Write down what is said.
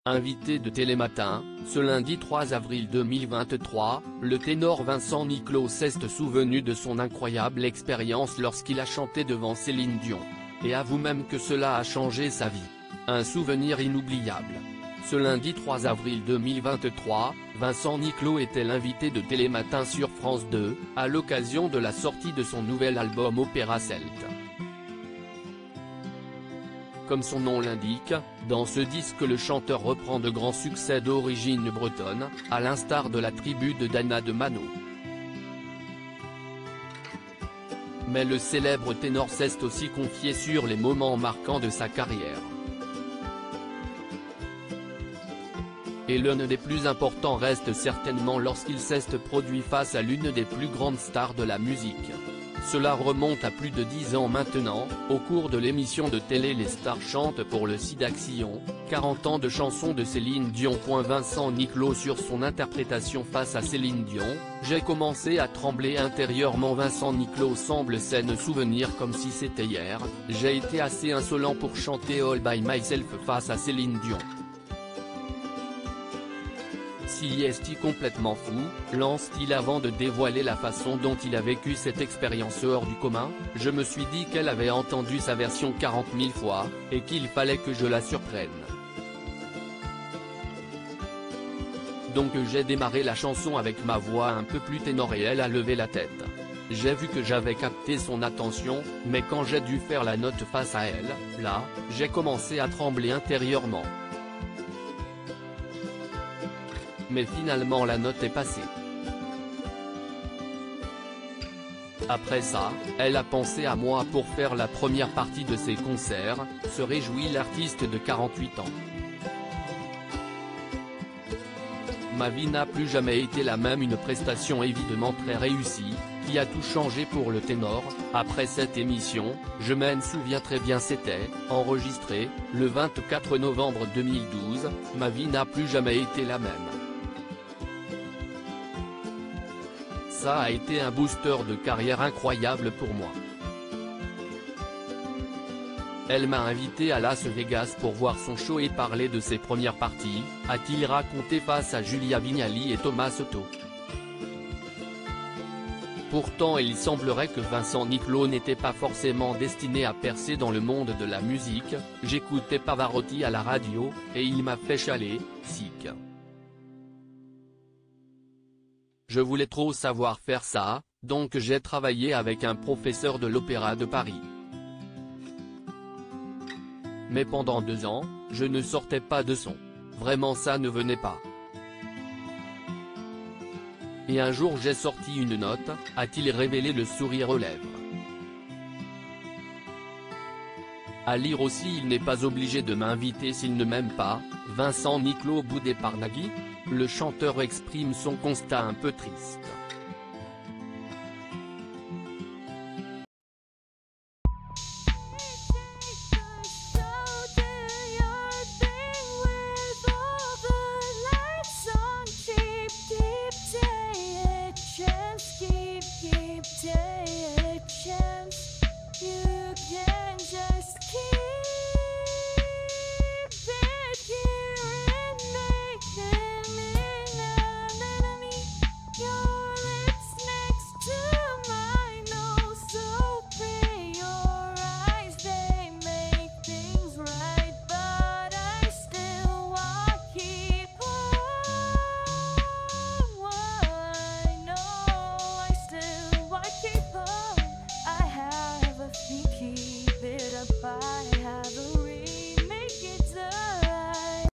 Invité de Télématin, ce lundi 3 avril 2023, le ténor Vincent Niclot s'est souvenu de son incroyable expérience lorsqu'il a chanté devant Céline Dion. Et avoue même que cela a changé sa vie. Un souvenir inoubliable. Ce lundi 3 avril 2023, Vincent Niclot était l'invité de Télématin sur France 2, à l'occasion de la sortie de son nouvel album Opéra Celte. Comme son nom l'indique, dans ce disque le chanteur reprend de grands succès d'origine bretonne, à l'instar de La Tribu de Dana de Mano. Mais le célèbre ténor s'est aussi confié sur les moments marquants de sa carrière. Et l'un des plus importants reste certainement lorsqu'il s'est produit face à l'une des plus grandes stars de la musique. Cela remonte à plus de 10 ans maintenant, au cours de l'émission de télé Les Stars chantent pour le Sidaction, 40 ans de chansons de Céline Dion. Vincent Niclot sur son interprétation face à Céline Dion, j'ai commencé à trembler intérieurement. Vincent Niclot semble s'en souvenir comme si c'était hier, j'ai été assez insolent pour chanter All by Myself face à Céline Dion. Si est-il complètement fou, lance-t-il avant de dévoiler la façon dont il a vécu cette expérience hors du commun. Je me suis dit qu'elle avait entendu sa version 40 000 fois, et qu'il fallait que je la surprenne. Donc j'ai démarré la chanson avec ma voix un peu plus ténor et elle a levé la tête. J'ai vu que j'avais capté son attention, mais quand j'ai dû faire la note face à elle, là, j'ai commencé à trembler intérieurement. Mais finalement la note est passée. Après ça, elle a pensé à moi pour faire la première partie de ses concerts, se réjouit l'artiste de 48 ans. Ma vie n'a plus jamais été la même, une prestation évidemment très réussie, qui a tout changé pour le ténor. Après cette émission, je m'en souviens très bien, c'était enregistré le 24 novembre 2012, ma vie n'a plus jamais été la même. Ça a été un booster de carrière incroyable pour moi. Elle m'a invité à Las Vegas pour voir son show et parler de ses premières parties, a-t-il raconté face à Julia Vignali et Thomas Soto. Pourtant il semblerait que Vincent Niclot n'était pas forcément destiné à percer dans le monde de la musique. J'écoutais Pavarotti à la radio, et il m'a fait chialer, sick. Je voulais trop savoir faire ça, donc j'ai travaillé avec un professeur de l'Opéra de Paris. Mais pendant 2 ans, je ne sortais pas de son. Vraiment ça ne venait pas. Et un jour j'ai sorti une note, a-t-il révélé, le sourire aux lèvres. À lire aussi, il n'est pas obligé de m'inviter s'il ne m'aime pas. Vincent Niclot boudé par Nagui. Le chanteur exprime son constat un peu triste.